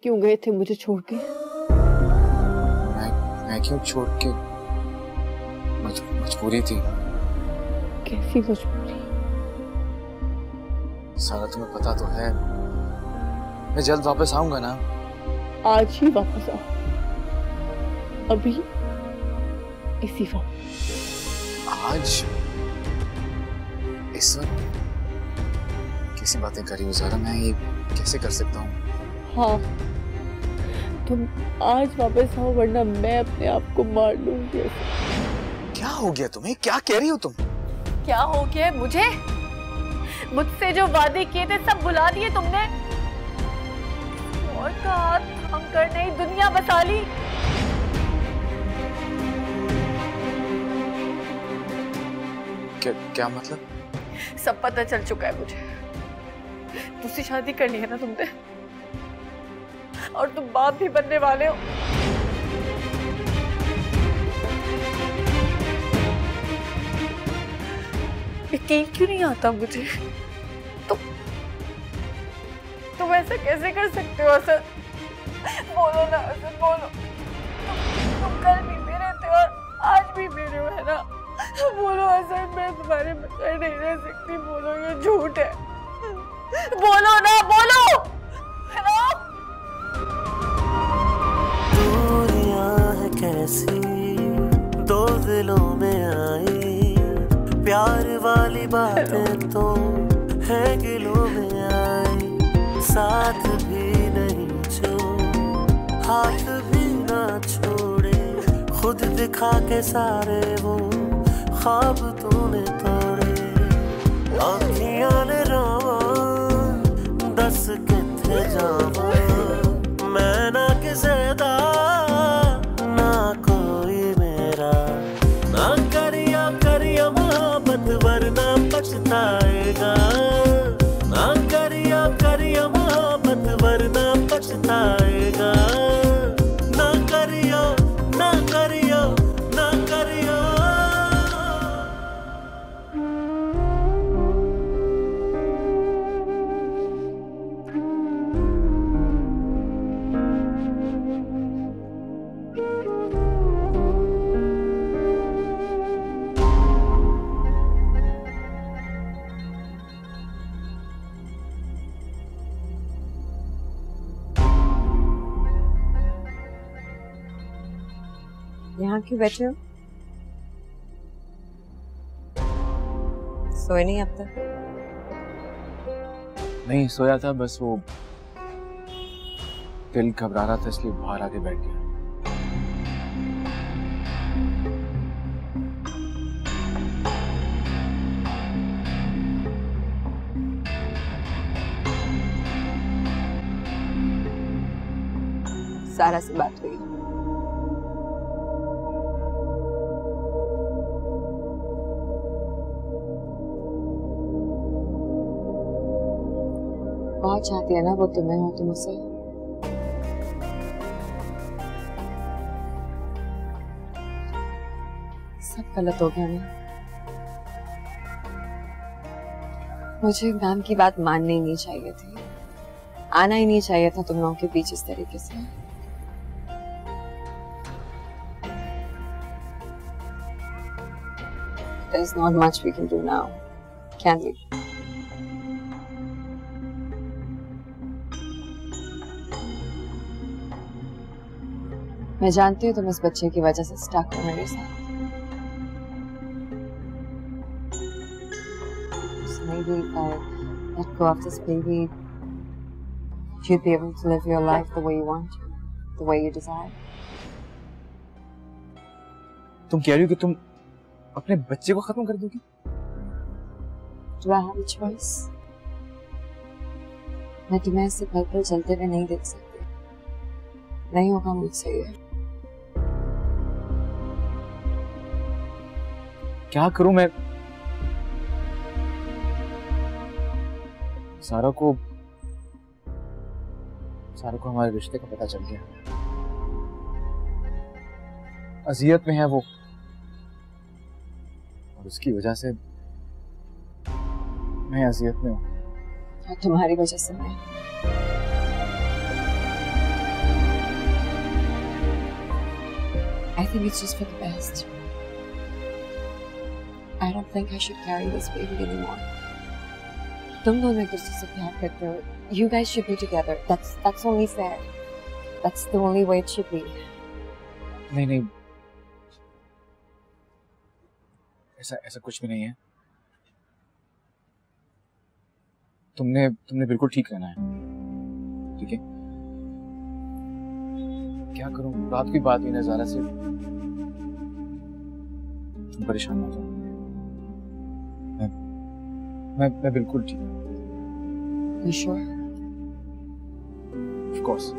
क्यों गए थे मुझे छोड़ के? मैं क्यों छोड़ के? मजबूरी थी। कैसी मजबूरी? सारा तुम्हें पता तो है, मैं जल्द वापस आऊंगा ना। आज ही वापस आओ, अभी इसी वक्त। आज इस वक्त कैसी बातें करी हो ज़ारा, मैं ये कैसे कर सकता हूँ? हाँ, तुम आज वापस आओ वरना मैं अपने आप को मार लूंगी। क्या हो गया तुम्हें? क्या कह रही हो तुम? क्या हो गया मुझे? मुझसे जो वादे किए थे सब भुला दिए तुमने, और का हाथ थाम कर नई दुनिया बसा ली। क्या मतलब? सब पता चल चुका है मुझे। दूसरी शादी करनी है ना तुमने, और तुम बाप भी बनने वाले हो। यकीन क्यों नहीं आता मुझे? तुम ऐसा कैसे कर सकते हो असद? बोलो ना असद, बोलो। तुम कल भी मेरे थे और आज भी मेरे हो, है ना? बोलो असद, मैं तुम्हारे बगैर नहीं रह सकती। बोलो, ये झूठ है। बोलो ना, बोलो, है ना? दूरियां है कैसी दो दिलों में आई, प्यार वाली बातें तो है गिलों में आई। साथ भी नहीं जो हाथ भी ना छोड़े, खुद दिखा के सारे वो ख्वाब तूने तोड़े। आँखियाँ ने रोवा दस किथे जावा, मैं ना किसे दा ना कोई मेरा। ना करिया करिया मोहब्बत वरना पछताएगा, ना करिया करिया मोहब्बत वरना पछताएगा। ना करियो ना करियो ना करियो। यहाँ क्यों बैठे हो? सोए नहीं अब तक? नहीं सोया था, बस वो दिल घबरा रहा था इसलिए बाहर आके बैठ गया। सारा से बात हुई? बहुत चाहती है ना वो तुम्हें, हो तुम उसे। सब गलत हो गया ना। मुझे मैम की बात माननी ही नहीं चाहिए थी, आना ही नहीं चाहिए था तुम लोगों के बीच इस तरीके से। There's not much we can do now, can we? मैं जानती हूँ तुम इस बच्चे की वजह से स्टक हो मेरे साथ। So maybe if I let go of this baby, you'd be able to live your life the way you want to, the way you desire. तुम कह रही हो कि तुम अपने बच्चे को खत्म कर दोगी? Do I have a choice? मैं तुम्हें ऐसे पल पल चलते हुए नहीं देख सकती, नहीं होगा मुझसे ये। क्या करूं मैं? सारा को हमारे रिश्ते का पता चल गया। अजियत में है वो, और उसकी वजह से मैं अजियत में हूं। और तुम्हारी वजह से मैं। think it's just for the best. I don't think I should carry this baby anymore. तुम दोनों एक दूसरे से प्यार करते हो. You guys should be together. That's only fair. That's the only way it should be. नहीं, ऐसा कुछ भी नहीं है. तुमने बिल्कुल ठीक रहना है. ठीक है? क्या करूं? रात की बात हुई ना ज़ारा से. तुम परेशान मत हो. मैं बिल्कुल ठीक हूँ. You sure? Of course.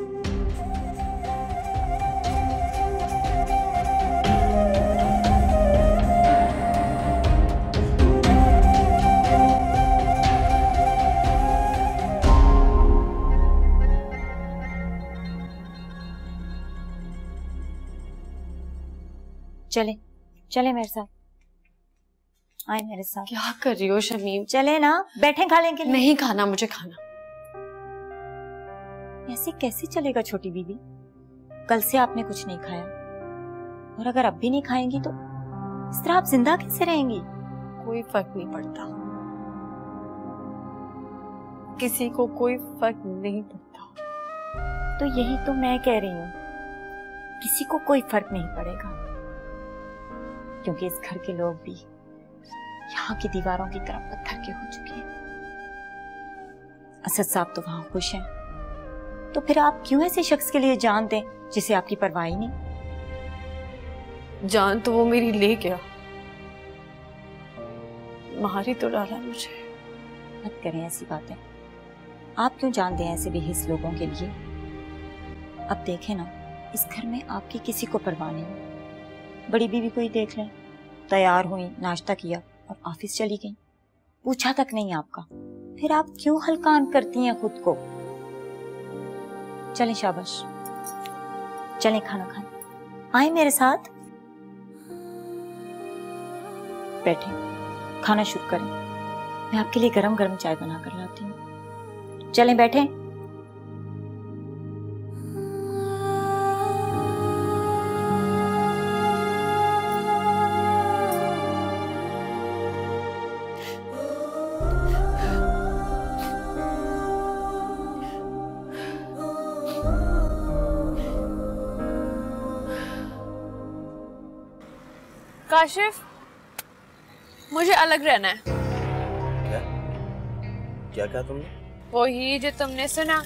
चले मेरे साथ. आए मेरे साथ. क्या कर रही हो शमीम? चले ना, बैठे खा लेंगे. नहीं खाना, मुझे खाना. ऐसे कैसे चलेगा छोटी बीबी? कल से आपने कुछ नहीं खाया, और अगर अब भी नहीं खाएंगी तो इस तरह आप जिंदा कैसे रहेंगी? कोई फर्क नहीं पड़ता, किसी को कोई फर्क नहीं पड़ता. तो यही तो मैं कह रही हूँ, किसी को कोई फर्क नहीं पड़ेगा, क्योंकि इस घर के लोग भी यहाँ की दीवारों की तरफ पत्थर के हो चुके हैं. असद साहब तो वहां खुश हैं, तो फिर आप क्यों ऐसे शख्स के लिए जान दें जिसे आपकी परवाह ही नहीं? जान तो वो मेरी ले गया, मारी तो डाला मुझे. मत करें ऐसी बातें. आप क्यों जान दें ऐसे बेहिस लोगों के लिए? अब देखें ना, इस घर में आपकी किसी को परवाह नहीं. बड़ी बीवी को ही देख लें, तैयार हुई, नाश्ता किया और ऑफिस चली गई, पूछा तक नहीं आपका. फिर आप क्यों हल्कान करती हैं खुद को? चलें शाबाश, चलें खाना खाने. आए मेरे साथ, बैठे खाना शुरू करें. मैं आपके लिए गरम गरम चाय बना कर लाती हूँ. चलें बैठे. काशिफ, मुझे अलग रहना है. क्या कहा तुमने? वही जो तुमने सुना.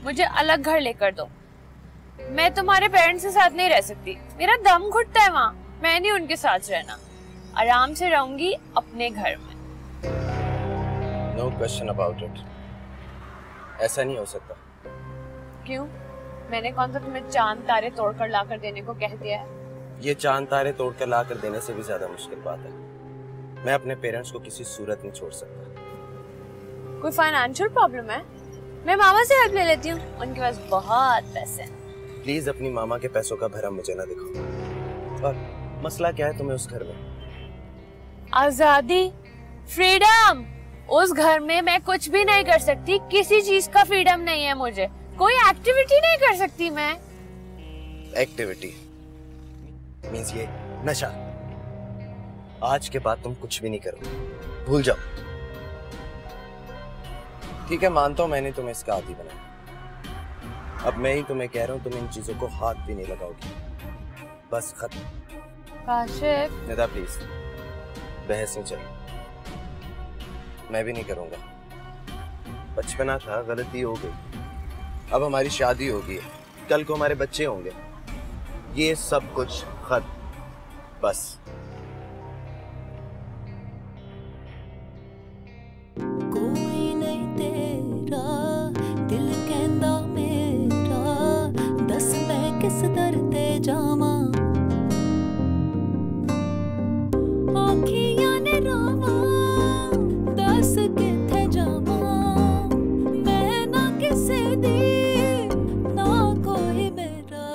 मुझे अलग घर लेकर दो. मैं तुम्हारे पेरेंट्स के साथ नहीं रह सकती, मेरा दम घुटता है वहाँ. मैं नहीं उनके साथ रहना, आराम से रहूंगी अपने घर में. No question about it. ऐसा नहीं हो सकता. क्यों? मैंने कौन सा तुम्हें चांद तारे तोड़कर लाकर देने को कह दिया है? ये चांद तारे तोड़कर ला कर देने से भी ज्यादा मुश्किल बात है. मैं अपने पेरेंट्स को किसी सूरत नहीं छोड़ सकता. कोई फाइनेंशियल प्रॉब्लम है? मैं मामा से हेल्प ले लेती हूँ, उनके पास बहुत पैसे हैं. प्लीज अपनी मामा के पैसों का भरम मुझे ना दिखाओ. और मसला क्या है तुम्हें उस घर में? आजादी, फ्रीडम. उस घर में मैं कुछ भी नहीं कर सकती, किसी चीज का फ्रीडम नहीं है मुझे. कोई एक्टिविटी नहीं कर सकती मैं. एक्टिविटी मींस ये नशा. आज के बाद तुम कुछ भी नहीं करो, भूल जाओ. ठीक है, मानता हूं मैंने तुम्हें इसका आदी बनाया. अब मैं ही तुम्हें कह रहा हूं, तुम इन चीजों को हाथ भी नहीं लगाओगी. बस खत्म. काशिफ, निदा प्लीज, बहस नहीं चाहिए. मैं भी नहीं करूंगा. बचपना था, गलती हो गई. अब हमारी शादी होगी, कल को हमारे बच्चे होंगे. ये सब कुछ खत्म. बस. कोई नहीं तेरा दिल कहंदा मेरा, दस मैं किस दर ते जावां. आँखियां ने रावां, दस किथे जावां. मैं ना किसे दी, ना कोई मेरा.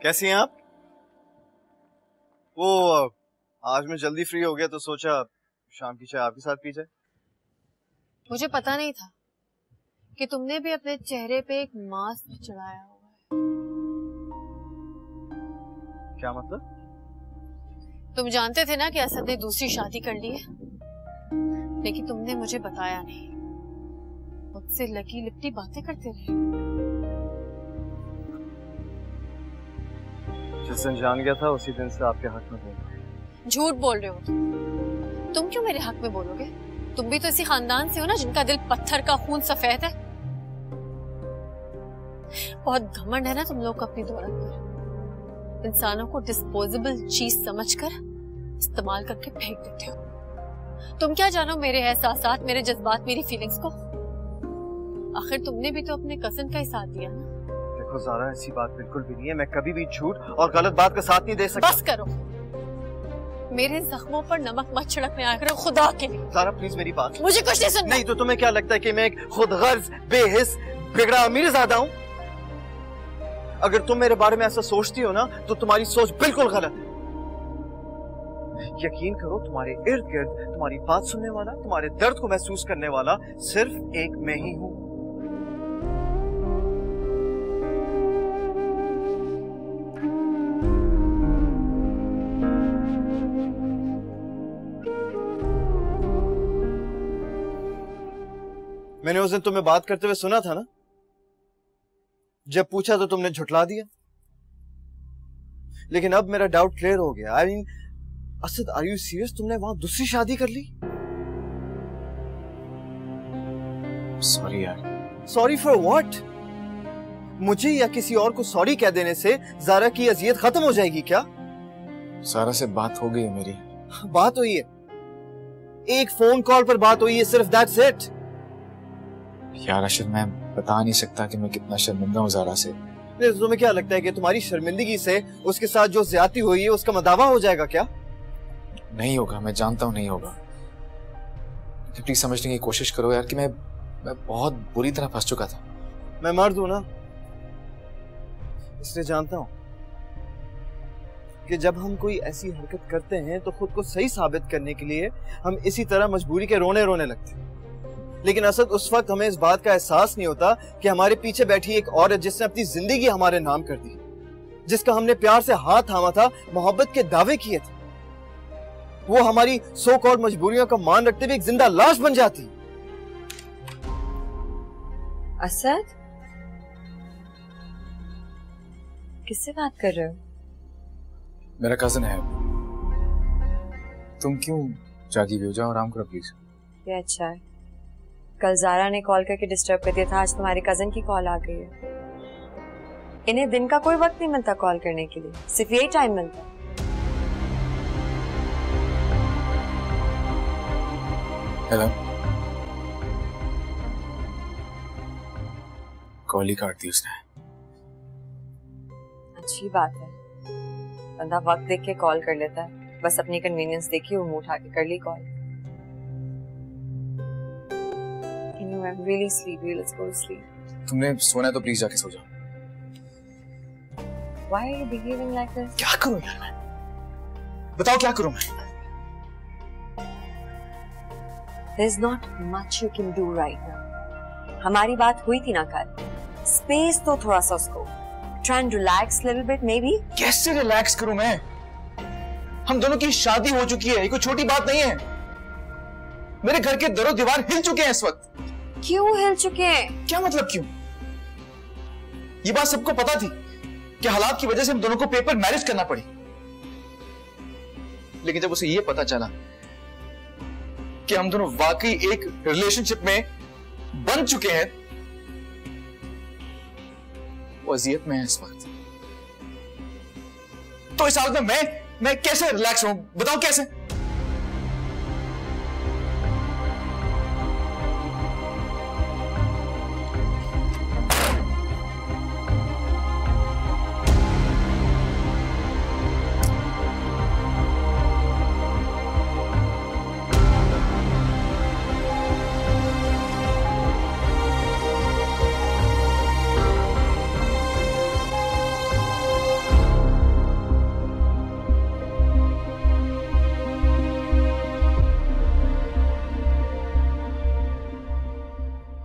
कैसी हैं आप? वो आज मैं जल्दी फ्री हो गया तो सोचा शाम की चाय आपके साथ पी जाए. मुझे पता नहीं था कि तुमने भी अपने चेहरे पे एक मास्क चढ़ाया हुआ है. क्या मतलब? तुम जानते थे ना कि असद ने दूसरी शादी कर ली है, लेकिन तुमने मुझे बताया नहीं। मुझसे लगी लिपटी बातें करते रहे। जिस दिन जान गया था उसी दिन से आपके हक में बोल रहा हूं। झूठ बोल रहे हो तुम क्यों मेरे हक में बोलोगे? तुम भी तो इसी खानदान से हो ना जिनका दिल पत्थर का खून सफेद है। बहुत घमंड है ना तुम लोग अपनी दौलत पर। इंसानों को डिस्पोजेबल चीज समझकर इस्तेमाल करके फेंक देते हो। तुम क्या जानो मेरे एहसासात, मेरे जज्बात, मेरी फीलिंग्स को? आखिर तुमने भी तो अपने कजन का ही साथ दिया ना। देखो ज़ारा, ऐसी बात बिल्कुल भी नहीं है। मैं कभी भी झूठ और गलत बात का साथ नहीं दे सकता। बस करो, मेरे जख्मों पर नमक मत छिड़कने आया करो खुदा के लिए। ज़ारा प्लीज मेरी बात। मुझे कुछ नहीं सुनना। नहीं तो तुम्हें क्या लगता है कि मैं एक खुदगर्ज, बेहिस, बिगड़ा अमीरज़ादा हूँ? अगर तुम मेरे बारे में ऐसा सोचती हो ना तो तुम्हारी सोच बिल्कुल गलत है। यकीन करो, तुम्हारे इर्द गिर्द तुम्हारी बात सुनने वाला, तुम्हारे दर्द को महसूस करने वाला सिर्फ एक मैं ही हूँ। मैंने उस दिन तुम्हें बात करते हुए सुना था ना, जब पूछा तो तुमने झुठला दिया। लेकिन अब मेरा डाउट क्लियर हो गया। I mean, Asad, are you serious? तुमने वहां दूसरी शादी कर ली? सॉरी यार। Sorry for what? मुझे या किसी और को सॉरी कह देने से ज़ारा की अजियत खत्म हो जाएगी क्या? सारा से बात हो गई है मेरी। बात हुई है, एक फोन कॉल पर बात हुई है सिर्फ, दैट्स इट। यार अशर, मैं बता नहीं सकता कि मैं कितना शर्मिंदा हूँ ज़ारा से। तुम्हें क्या लगता है कि तुम्हारी शर्मिंदगी से उसके साथ जो ज्यादती हुई है उसका मदावा हो जाएगा क्या? नहीं होगा, मैं जानता हूँ नहीं होगा। प्लीज समझने की कोशिश करो यार कि मैं बहुत बुरी तरह फंस चुका था। मैं मर्द हूं ना, इसलिए जानता हूं कि जब हम कोई ऐसी हरकत करते हैं तो खुद को सही साबित करने के लिए हम इसी तरह मजबूरी के रोने रोने लगते हैं। लेकिन असद, उस वक्त हमें इस बात का एहसास नहीं होता कि हमारे पीछे बैठी एक औरत जिसने अपनी जिंदगी हमारे नाम कर दी, जिसका हमने प्यार से हाथ थामा था, मोहब्बत के दावे किए थे, वो हमारी सो कॉल्ड मजबूरियों का मान रखते हुए एक जिंदा लाश बन जाती। असद, किससे बात कर रहे हो? मेरा कजन है। तुम क्यों जागी हुई हो? जाओ आराम करो प्लीज। ये अच्छा है, कल ज़ारा ने कॉल करके डिस्टर्ब कर दिया था, आज तुम्हारे कजन की कॉल आ गई है। इन्हें दिन का कोई वक्त नहीं मिलता कॉल करने के लिए, सिर्फ यही टाइम मिलता है। हेलो, कॉल ही काट दी उसने। अच्छी बात है, बंदा वक्त देख के कॉल कर लेता है, बस अपनी कन्वीनियंस देखी वो मुंह उठा के कर ली call. I'm really sleepy. Let's go to sleep. तुमने सोना है तो प्लीज जाके सो जाओ। Why are you behaving like this? क्या करूं यार मैं? बताओ क्या करूं मैं? There's not much you can do right now. हमारी बात हुई थी ना कल, स्पेस तो थोड़ा सा उसको। Try and relax little bit maybe. कैसे रिलैक्स करूं मैं? हम दोनों की शादी हो चुकी है, ये कोई छोटी बात नहीं है। मेरे घर के दरो दीवार हिल चुके हैं इस वक्त। क्यों हिल चुके हैं? क्या मतलब क्यों? ये बात सबको पता थी कि हालात की वजह से हम दोनों को पेपर मैरिज करना पड़ी, लेकिन जब उसे ये पता चला कि हम दोनों वाकई एक रिलेशनशिप में बन चुके हैं, वो अजियत में है इस वक्त। तो इस हालत में मैं कैसे रिलैक्स हूं? बताओ कैसे?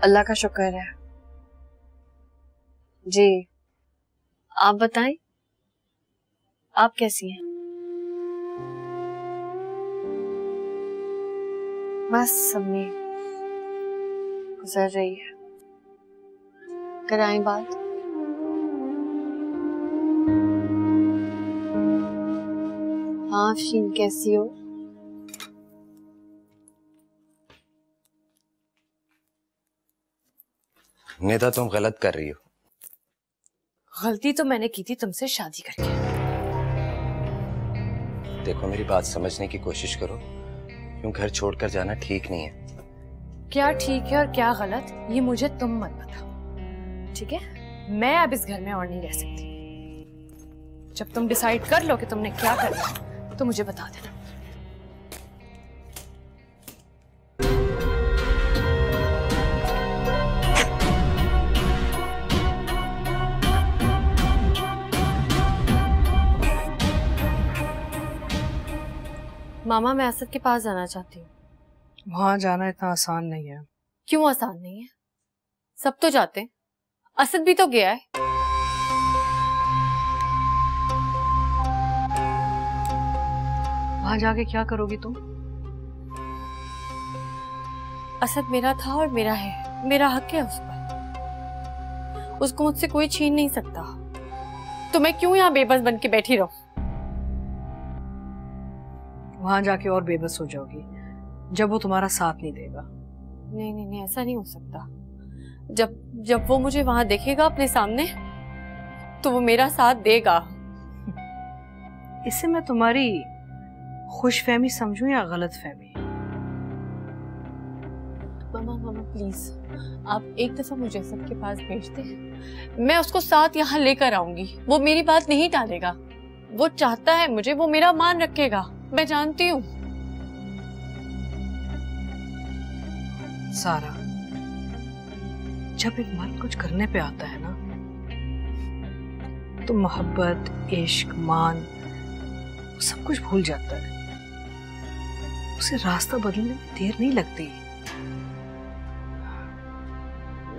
अल्लाह का शुक्र है। जी, आप बताएं, आप कैसी हैं? बस सबने गुजर रही है। कराएं बात। हाँ अफरीन, कैसी हो? नेता, तुम गलत कर रही हो। गलती तो मैंने की थी तुमसे शादी करके। देखो, मेरी बात समझने की कोशिश करो। यूं घर छोड़कर जाना ठीक नहीं है। क्या ठीक है और क्या गलत, ये मुझे तुम मत बताओ, ठीक है? मैं अब इस घर में और नहीं रह सकती। जब तुम डिसाइड कर लो कि तुमने क्या करना है तो मुझे बता देना। मामा, मैं असद के पास जाना चाहती हूँ। वहां जाना इतना आसान नहीं है। क्यों आसान नहीं है? सब तो जाते हैं, असद भी तो गया है। वहां जाके क्या करोगी तुम? असद मेरा था और मेरा है, मेरा हक है उस पर। उसको मुझसे कोई छीन नहीं सकता। तो मैं क्यों यहाँ बेबस बन के बैठी रहूं? वहां जाके और बेबस हो जाओगी जब वो तुम्हारा साथ नहीं देगा। नहीं नहीं नहीं, ऐसा नहीं हो सकता। जब वो मुझे वहां देखेगा अपने सामने तो वो मेरा साथ देगा। इससे मैं तुम्हारी खुशफहमी समझूं या गलतफहमी? मामा मामा प्लीज, आप एक दफा मुझे असद के पास भेज दें। मैं उसको साथ यहाँ लेकर आऊंगी। वो मेरी बात नहीं टालेगा। वो चाहता है मुझे, वो मेरा मान रखेगा, मैं जानती हूँ। सारा, जब एक मर्द कुछ करने पे आता है ना तो मोहब्बत, इश्क, मान, वो सब कुछ भूल जाता है। उसे रास्ता बदलने में देर नहीं लगती।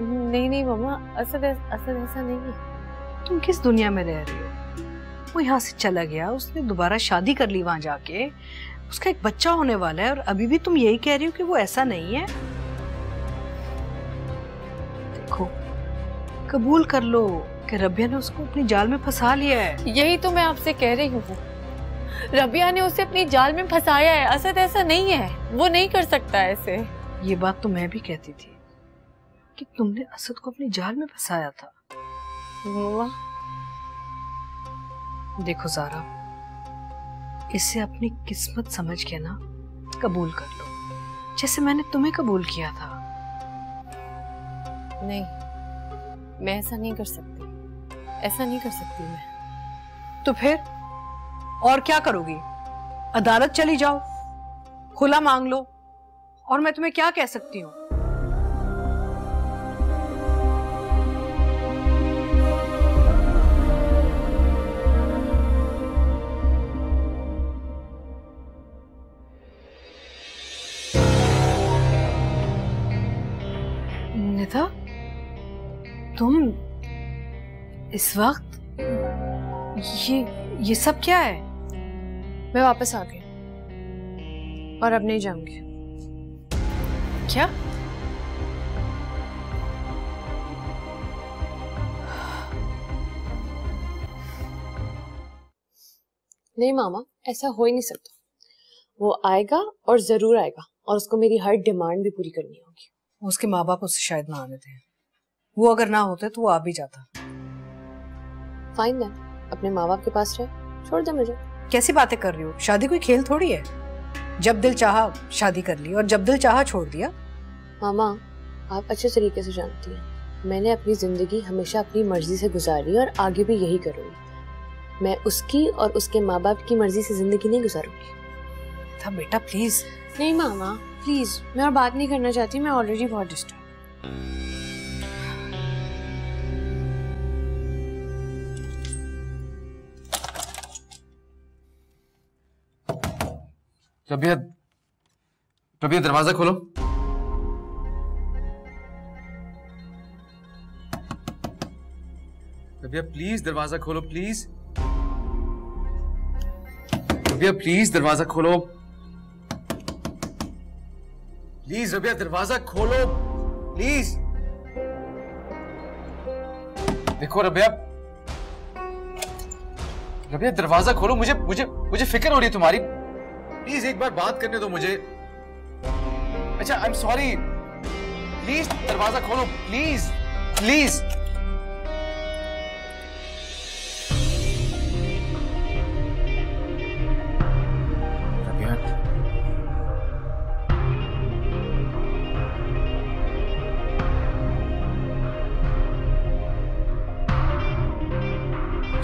नहीं नहीं मामा, असद ऐसा नहीं है। तुम किस दुनिया में रह रही हो? वो यहाँ से चला गया, उसने दोबारा शादी कर ली वहां जाके, उसका एक बच्चा होने वाला है, और अभी भी तुम यही कह रही हो कि वो ऐसा नहीं है। देखो, कबूल कर लो कि रबिया ने उसको अपनी जाल में फंसा लिया है। यही तो मैं आपसे कह रही हूँ। रबिया ने उसे अपनी जाल में फंसाया है। असद ऐसा नहीं है, वो नहीं कर सकता ऐसे। ये बात तो मैं भी कहती थी कि तुमने असद को अपनी जाल में फंसाया था। देखो ज़ारा, इसे अपनी किस्मत समझ के ना कबूल कर लो, जैसे मैंने तुम्हें कबूल किया था। नहीं, मैं ऐसा नहीं कर सकती। ऐसा नहीं कर सकती मैं। तो फिर और क्या करोगी? अदालत चली जाओ, खुला मांग लो, और मैं तुम्हें क्या कह सकती हूँ? निधा, तुम इस वक्त ये सब क्या है? मैं वापस आ गई और अब नहीं जाऊंगी। क्या? नहीं मामा, ऐसा हो ही नहीं सकता। वो आएगा और जरूर आएगा, और उसको मेरी हर डिमांड भी पूरी करनी होगी। उसके माँ बाप उससे शायद ना आने थे। वो अगर ना होते तो वो आ भी जाता। फाइन है, अपने माँ बाप के पास रहे, छोड़ दे मुझे। कैसी बातें कर रही हो? शादी कोई खेल थोड़ी है। जब दिल चाहा शादी कर ली और जब दिल चाहा छोड़ दिया। मामा, आप अच्छे तरीके से जानती हैं, मैंने अपनी जिंदगी हमेशा अपनी मर्जी से गुजारी और आगे भी यही करूंगी। मैं उसकी और उसके माँ बाप की मर्जी से जिंदगी नहीं गुजारूंगी। था बेटा, प्लीज। नहीं मामा प्लीज, मैं और बात नहीं करना चाहती। मैं ऑलरेडी बहुत डिस्टर्ब। रबिया, रबिया दरवाजा खोलो। रबिया प्लीज दरवाजा खोलो प्लीज। रबिया प्लीज दरवाजा खोलो, प्लीज रबिया दरवाजा खोलो प्लीज। देखो रबिया, रबिया दरवाजा खोलो, मुझे मुझे मुझे फिक्र हो रही है तुम्हारी, प्लीज एक बार बात करने दो मुझे। अच्छा आई एम सॉरी, प्लीज दरवाजा खोलो प्लीज प्लीज। रबिया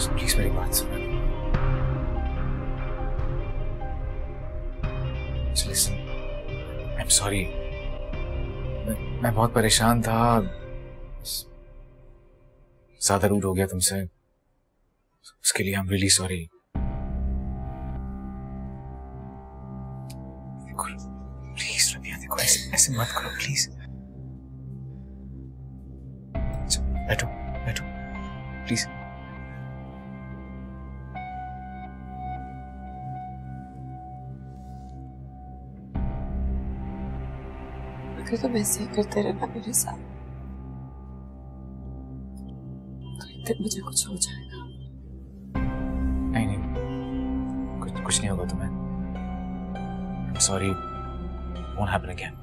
प्लीज मेरी बात सुनो। लिसन, आई एम सॉरी, मैं बहुत परेशान था, ज्यादा रूड हो गया तुमसे, उसके लिए आई एम रियली सॉरी। देखो प्लीज रबिया, देखो ऐसे मत करो प्लीज। बैठो बैठो प्लीज। अगर तुम ऐसे ही करते रहना मेरे साथ तो एक दिन मुझे कुछ हो जाएगा। नहीं नहीं, कुछ नहीं होगा तुम्हें। Sorry, won't happen again।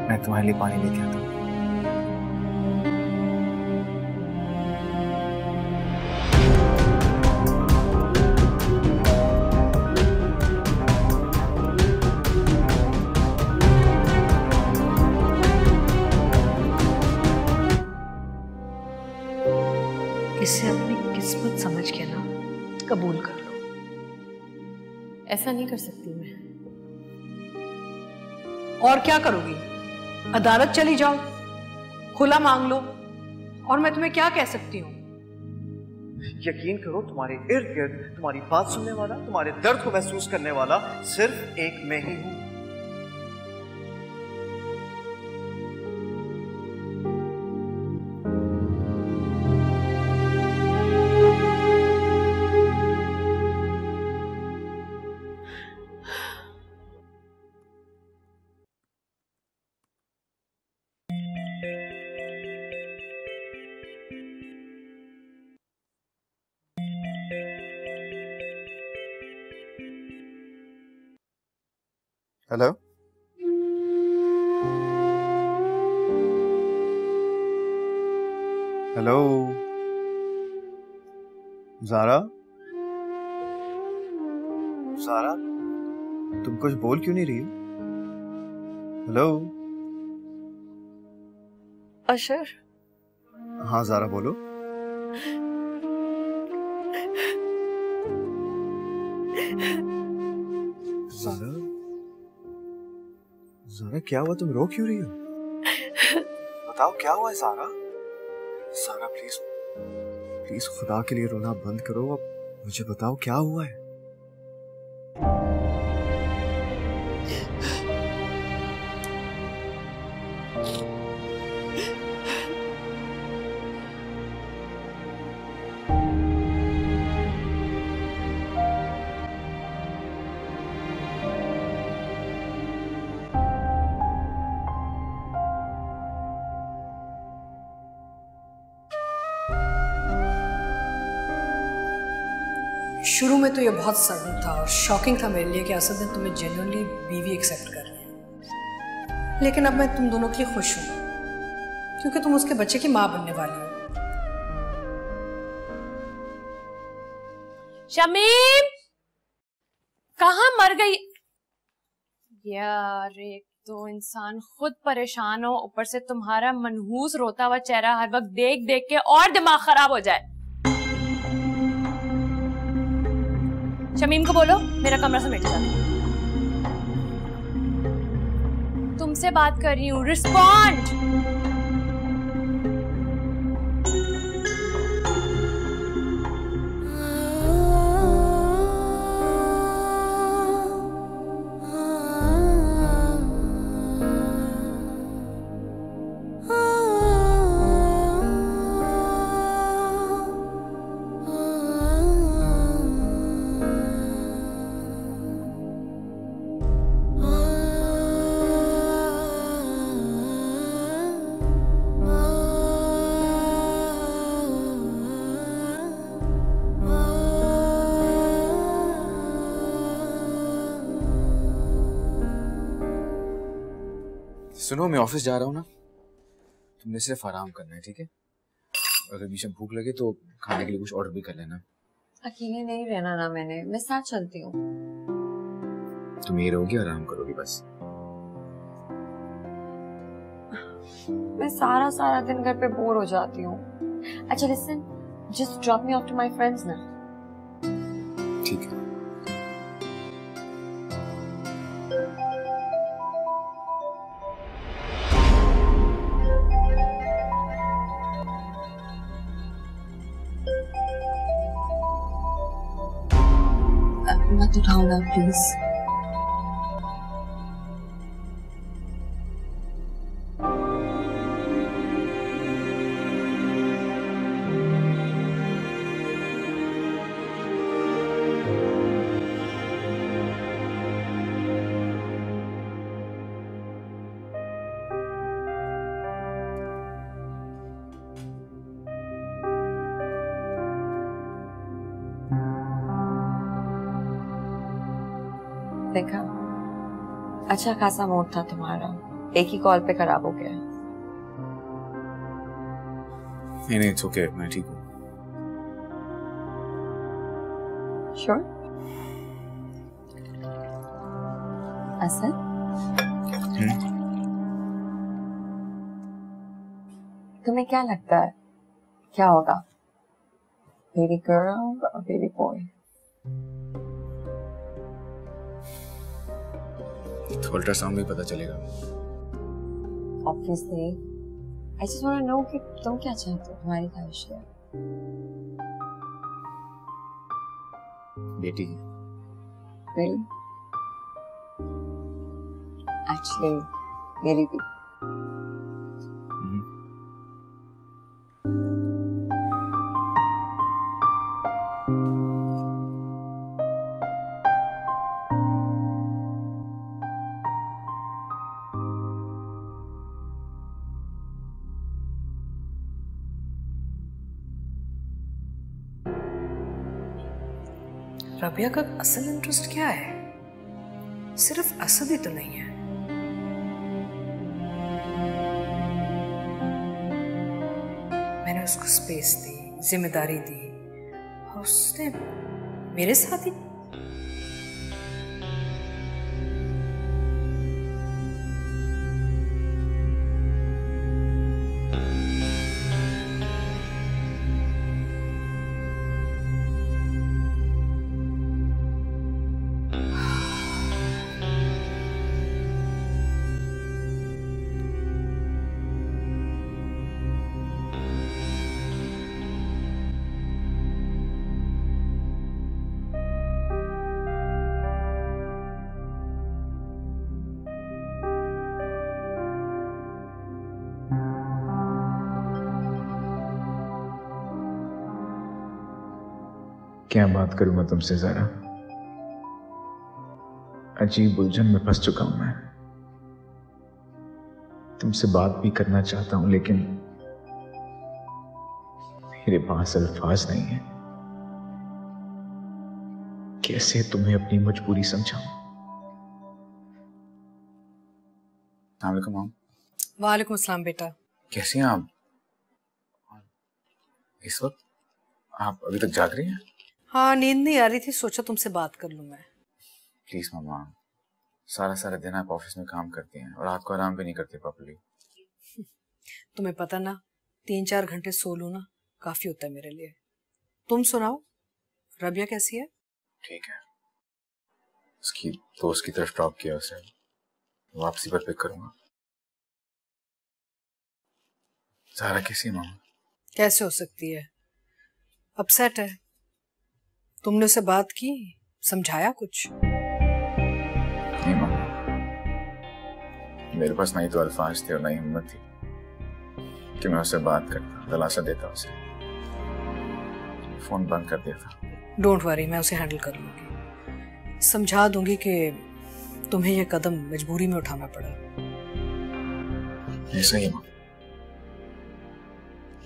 मैं तुम्हारे लिए पानी लेके आता हूँ। इसे अपनी किस्मत समझ के ना कबूल कर लो। ऐसा नहीं कर सकती मैं। और क्या करोगी? अदालत चली जाओ, खुला मांग लो, और मैं तुम्हें क्या कह सकती हूँ? यकीन करो, तुम्हारे इर्द गिर्द तुम्हारी बात सुनने वाला, तुम्हारे दर्द को महसूस करने वाला सिर्फ एक मैं ही हूं। हेलो, हेलो ज़ारा, ज़ारा तुम कुछ बोल क्यों नहीं रही हो? हेलो अशर, हाँ ज़ारा बोलो। ज़ारा, ज़ारा क्या हुआ, तुम रो क्यों रही हो? बताओ क्या हुआ है ज़ारा? ज़ारा प्लीज प्लीज खुदा के लिए रोना बंद करो, अब मुझे बताओ क्या हुआ है। शुरू में तो ये बहुत सडन था और शॉकिंग था मेरे लिए कि असद ने तुम्हें जेन्युइनली बीवी एक्सेप्ट कर लिया, लेकिन अब मैं तुम दोनों के लिए खुश हूँ क्योंकि तुम उसके बच्चे की माँ बनने वाली हो। शमीम, कहाँ मर गई यार? एक तो इंसान खुद परेशान हो, ऊपर से तुम्हारा मनहूस रोता हुआ चेहरा हर वक्त देख देख के और दिमाग खराब हो जाए। शमीम को बोलो मेरा कमरा समेट जाए। तुमसे बात कर रही हूँ, रिस्पॉन्ड। सुनो, मैं ऑफिस जा रहा हूँ ना, तुमने सिर्फ आराम करना है, ठीक है? अगर बीच में भूख लगे तो खाने के लिए कुछ ऑर्डर भी कर लेना। अकेले नहीं रहना ना मैंने, मैं साथ चलती हूँ। तुम यही रहोगी, आराम करोगी बस। मैं सारा दिन घर पे बोर हो जाती हूँ। अच्छा listen, just drop me off to my friends ना। ठीक है। मत उठाओ ना प्लीज। देखा, अच्छा खासा मूड था तुम्हारा, एक ही कॉल पे खराब हो गया। नहीं, इट्स ओके, मैं ठीक हूँ। श्योर? असद? तुम्हें क्या लगता है क्या होगा, बेबी गर्ल और बेबी बॉय? अल्ट्रासाउंड में पता चलेगा। Obviously, I just want to know कि तुम क्या चाहते हो, तुम्हारी ख्वाहिश है। बेटी। Really? Actually, मेरी भी। रबिया का असल इंटरेस्ट क्या है? सिर्फ असद ही तो नहीं है। मैंने उसको स्पेस दी, जिम्मेदारी दी, और उसने मेरे साथ ही। क्या बात करूं मैं तुमसे जरा, अजीब उलझन में फंस चुका हूं मैं। तुमसे बात भी करना चाहता हूं लेकिन मेरे पास अल्फाज नहीं है। कैसे तुम्हें अपनी मजबूरी समझाऊं? अस्सलाम वालेकुम। वालेकुम अस्सलाम बेटा। कैसी हैं आप? इस वक्त आप अभी तक जाग रही हैं? हाँ, नींद नहीं आ रही थी, सोचा तुमसे बात कर लूं मैं। प्लीज मामा, सारा दिन आप ऑफिस में काम करती हैं और रात को आराम भी नहीं करती प्रॉपर्ली। तुम्हें पता ना, 3-4 घंटे सो लूं ना काफी होता है मेरे लिए। तुम सुनाओ, रबिया कैसी है? ठीक है, उसकी दोस्त की तरफ ड्रॉप किया उसे, वापसी पर पिक करूंगा। ज़ारा कैसी है मामा? कैसे हो सकती है, अपसेट है। तुमने उसे बात की, समझाया कुछ? नहीं मामा, मेरे पास नहीं तो अल्फाज थे और नहीं हिम्मत थी कि मैं उससे बात करता, दिलासा देता उसे। फोन बंद कर दिया था। डोंट वरी, मैं उसे हैंडल कर लूंगी। समझा दूंगी कि तुम्हें यह कदम मजबूरी में उठाना पड़ा। ये सही है मामा,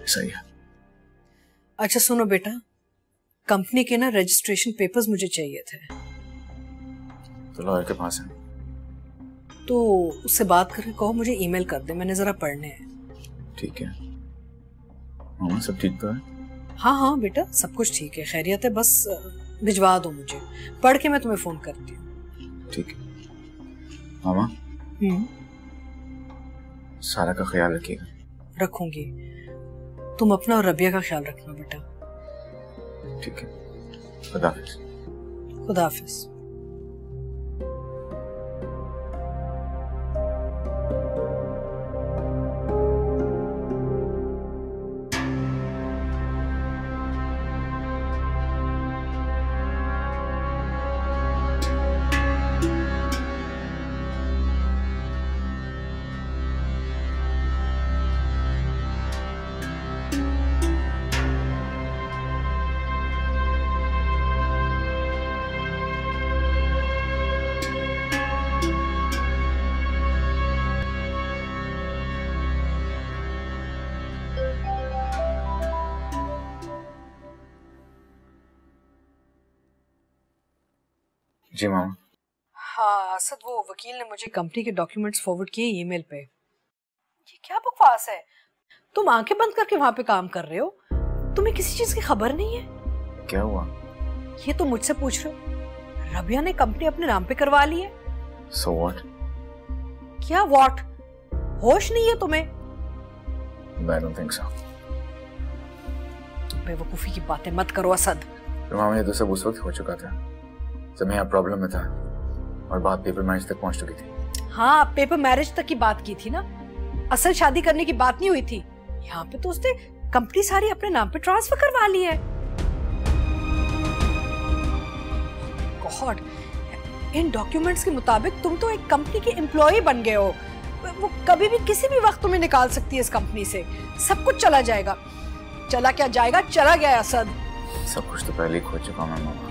सही है। अच्छा सुनो बेटा, कंपनी के ना रजिस्ट्रेशन पेपर्स मुझे चाहिए थे। तो लॉयर के पास है? तो उससे बात करके कहो मुझे ईमेल कर दे, मैंने जरा पढ़ने हैं। ठीक है मामा, सब ठीक तो है? हाँ हाँ बेटा, सब कुछ ठीक है, खैरियत है, बस भिजवा दो मुझे, पढ़ के मैं तुम्हें फोन करती हूँ। ठीक है मामा। सारा का ख्याल रखिएगा। रखूंगी, तुम अपना और रबिया का ख्याल रखना बेटा। ठीक है, खुदा हाफिज। खुदा हाफिज। जी मामा। हाँ असद, वो वकील ने मुझे कंपनी के डॉक्यूमेंट्स फॉरवर्ड किए ईमेल पे। ये क्या बकवास है? तुम आंखें बंद करके वहां पे काम कर रहे हो, तुम्हें किसी चीज की खबर नहीं है? क्या हुआ? ये तो मुझसे पूछ रहे हो? रबिया ने कंपनी अपने नाम पे करवा ली है। So what? क्या व्हाट? होश नहीं है तुम्हें? I don't think so. बेवकूफी की बातें मत करो असद। तो मामा ये तो सब उस वक्त हो चुका था जब मैं यहाँ प्रॉब्लम में था और बात पेपर मैरिज तक पहुंच चुकी थी। हाँ, पेपर मैरिज तक की बात की थी ना, असल शादी करने की बात नहीं हुई थी। यहाँ पे तो उसने कंपनी सारी अपने नाम पे ट्रांसफर करवा ली है। गॉड, इन डॉक्यूमेंट्स के मुताबिक तुम तो एक कंपनी के एम्प्लॉय बन गए हो। वो कभी भी किसी भी वक्त तुम्हें निकाल सकती है इस कंपनी से। सब कुछ चला जाएगा। चला क्या जाएगा? चला गया असद। सब कुछ तो पहले ही खो चुका मैं मामा।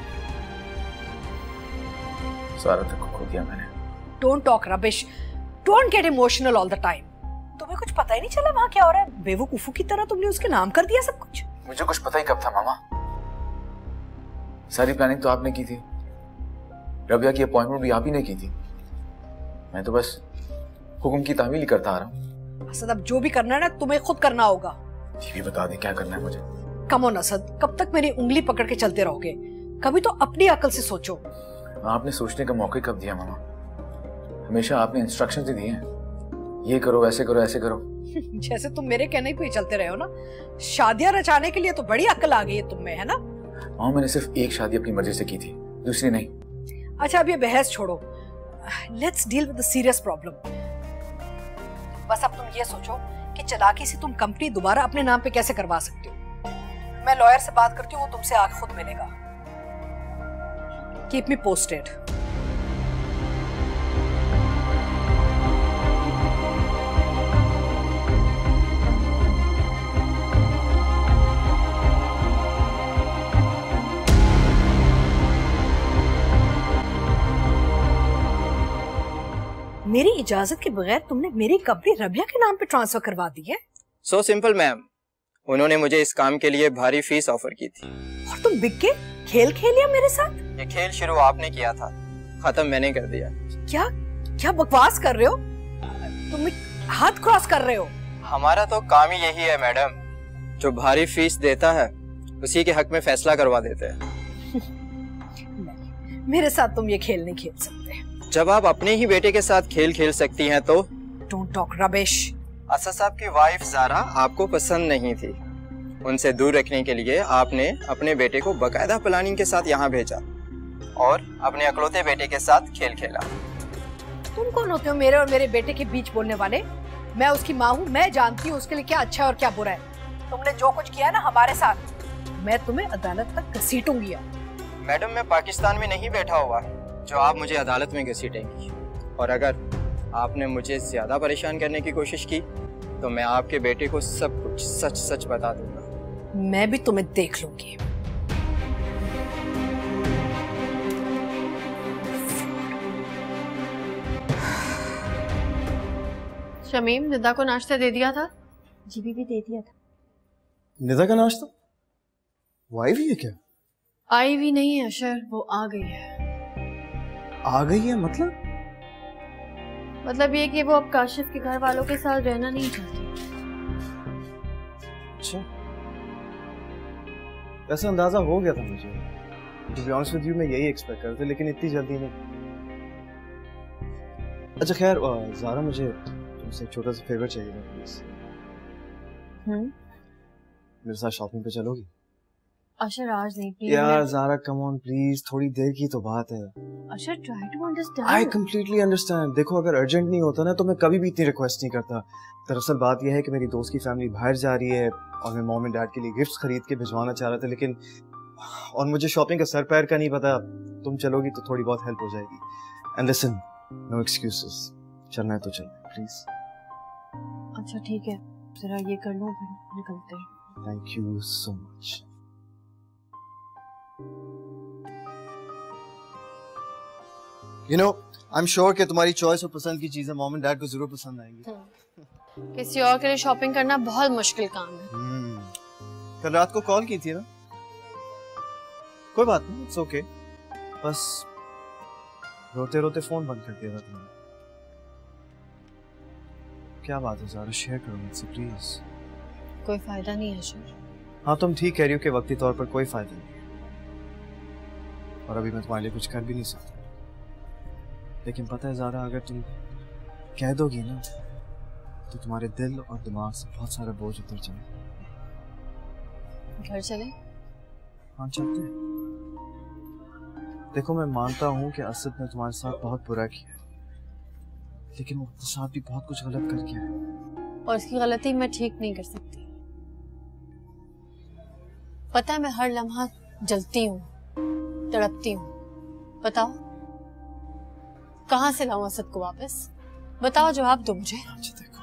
सारा तक को खो दिया मैंने। Don't talk rubbish. Don't get emotional all the time. तुम्हें कुछ पता ही नहीं चला वहाँ क्या हो रहा है? बेवकूफों की तरह तुमने उसके नाम कर दिया सब कुछ। मुझे कुछ पता ही कब था मामा? सारी प्लानिंग तो आपने की थी, रबिया की अपॉइंटमेंट भी आप ही ने की थी। मैं तो बस हुक्म की तामील ही करता आ रहा हूँ। असद, अब जो भी करना है ना तुम्हें खुद करना होगा। ये भी बता दे क्या करना है मुझे। कम ऑन असद, कब तक मेरी उंगली पकड़ के चलते रहोगे? कभी तो अपनी अकल से सोचो। आपने सोचने का मौका कब दिया मामा? हमेशा आपने इंस्ट्रक्शंस ही दिए हैं, ये करो, ऐसे करो, ऐसे करो। जैसे तुम मेरे कहने पे चलते रहे हो ना। शादियां रचाने के लिए तो बड़ी अकल आ गई है तुम में, है ना? मामा मैंने सिर्फ एक शादी अपनी मर्जी से की थी, दूसरी नहीं। अच्छा अब ये बहस छोड़ो, let's deal with the serious problem. बस अब तुम ये सोचो कि चालाकी से तुम कंपनी दोबारा अपने नाम पे कैसे करवा सकते हो। मैं लॉयर से बात करती हूँ, वो तुमसे आके खुद मिलेगा। Keep me posted. मेरी इजाजत के बगैर तुमने मेरी कंपनी रबिया के नाम पे ट्रांसफर करवा दी है? सो सिंपल मैम, उन्होंने मुझे इस काम के लिए भारी फीस ऑफर की थी। और तुम बिक के खेल खेल लिया मेरे साथ? ये खेल शुरू आपने किया था, खत्म मैंने कर दिया। क्या क्या बकवास कर रहे हो? तुम हाथ क्रॉस कर रहे हो। हमारा तो काम ही यही है मैडम, जो भारी फीस देता है उसी के हक में फैसला करवा देते हैं। मेरे साथ तुम ये खेल नहीं खेल सकते। जब आप अपने ही बेटे के साथ खेल खेल सकती हैं तो? Don't talk rubbish. असद साहब की वाइफ ज़ारा आपको पसंद नहीं थी, उनसे दूर रखने के लिए आपने अपने बेटे को बकायदा प्लानिंग के साथ यहाँ भेजा और अपने अकलौते बेटे के साथ खेल खेला। तुम कौन होते हो मेरे और मेरे बेटे के बीच बोलने वाले? मैं उसकी माँ हूँ, मैं जानती हूँ उसके लिए क्या अच्छा है और क्या बुरा है। तुमने जो कुछ किया ना हमारे साथ, मैं तुम्हें अदालत तक घसीटूंगी। मैडम मैं पाकिस्तान में नहीं बैठा हुआ जो आप मुझे अदालत में घसीटेंगी, और अगर आपने मुझे ज्यादा परेशान करने की कोशिश की तो मैं आपके बेटे को सब कुछ सच सच बता दूंगा। मैं भी तुम्हें देख लूंगी। शमीम, निदा को नाश्ता दे दिया था? जी बीबी दे दिया था। निदा का नाश्ता? वो आई हुई है क्या? आई हुई नहीं है अशर, वो आ गई है। आ गई है मतलब? मतलब ये कि वो अब काशिफ के घर वालों के साथ रहना नहीं चाहती। अच्छा, ऐसा अंदाजा हो गया था मुझे। To be honest with you, मैं यही एक्सपेक्ट कर रहा था, लेकिन इतनी जल्दी नहीं। अच्छा खैर, ज़ारा मुझे तुमसे एक छोटा सा फेवर चाहिए था प्लीज। मेरे साथ शॉपिंग पे चलोगी? अशर आज नहीं प्लीज। यार ज़ारा कम ऑन प्लीज, थोड़ी देर की तो बात है। अशर try to understand. I completely understand. देखो अगर अर्जेंट नहीं होता ना तो मैं कभी भी इतनी रिक्वेस्ट नहीं करता। दरअसल बात यह है कि मेरी दोस्त की फैमिली बाहर जा रही है और मैं मॉम एंड डैड के लिए गिफ्ट्स खरीद के भिजवाना चाह रहा था, लेकिन और मुझे शॉपिंग का सर पैर का नहीं पता। तुम चलोगी तो थोड़ी बहुत हेल्प हो जाएगी। एंड लिसन, नो एक्सक्यूजेस, चलना है तो चलना प्लीज। अच्छा ठीक है, जरा ये कर लो फिर निकलते हैं। Thank you so much. You know, I am sure कि तुम्हारी चॉइस और पसंद की चीजें मॉम एंड डैड को जरूर पसंद आएंगी। किसी और के लिए शॉपिंग करना बहुत मुश्किल काम है। कल रात को कॉल की थी ना? कोई बात नहीं, इट्स ओके। बस रोते रोते फोन बंद कर दिया था तुमने। क्या बात है ज़ारा, शेयर करो मुझसे प्लीज। कोई फायदा नहीं है अशर। हाँ तुम ठीक कह रही हो कि वक्ती तौर पर कोई फायदा नहीं, और अभी मैं तुम्हारे लिए कुछ कर भी नहीं सकता। लेकिन पता है ज़ारा, अगर तुम कह दोगी ना तो तुम्हारे दिल और दिमाग से बहुत सारा बोझ उतर जाए। घर चले? हाँ चलते हैं। देखो मैं मानता हूँ कि असद ने तुम्हारे साथ बहुत बुरा किया, लेकिन वो उसके साथ भी बहुत कुछ गलत कर गया है। और उसकी गलती मैं ठीक नहीं कर सकती। पता है मैं हर लम्हा जलती हूँ, तड़पती हूँ। बताओ कहाँ से लाऊं असद को वापस? बताओ, जवाब दो मुझे। अच्छा देखो,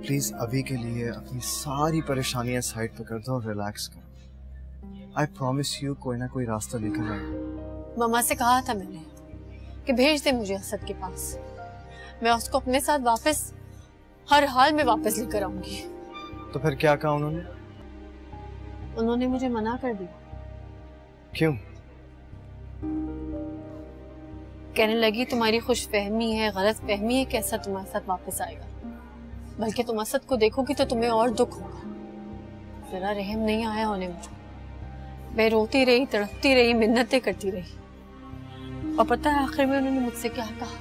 प्लीज अभी के लिए अपनी सारी परेशानियां साइड पे कर दो और रिलैक्स करो। आई प्रॉमिस यू कोई ना कोई रास्ता निकल आएगा। मामा से कहा था मैंने कि भेज दे मुझे असद के पास, मैं उसको अपने साथ वापस हर हाल में वापस लेकर आऊंगी। तो फिर क्या कहा उन्होंने? उन्होंने मुझे मना कर दिया। क्यों? कहने लगी तुम्हारी खुशफहमी है, गलत फहमी है कि असद तुम्हारे साथ वापस आएगा, बल्कि तुम असद को देखोगी तो तुम्हें और दुख होगा। जरा रहम नहीं आया होने मुझे। मैं रोती रही, तड़पती रही, मिन्नतें करती रही, और पता है आखिर में उन्होंने मुझसे क्या कहा?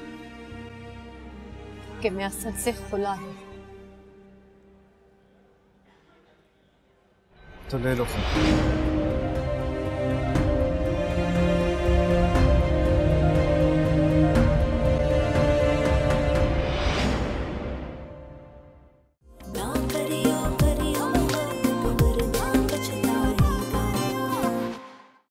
कि मैं असद से खुला हूं। तो ले लो।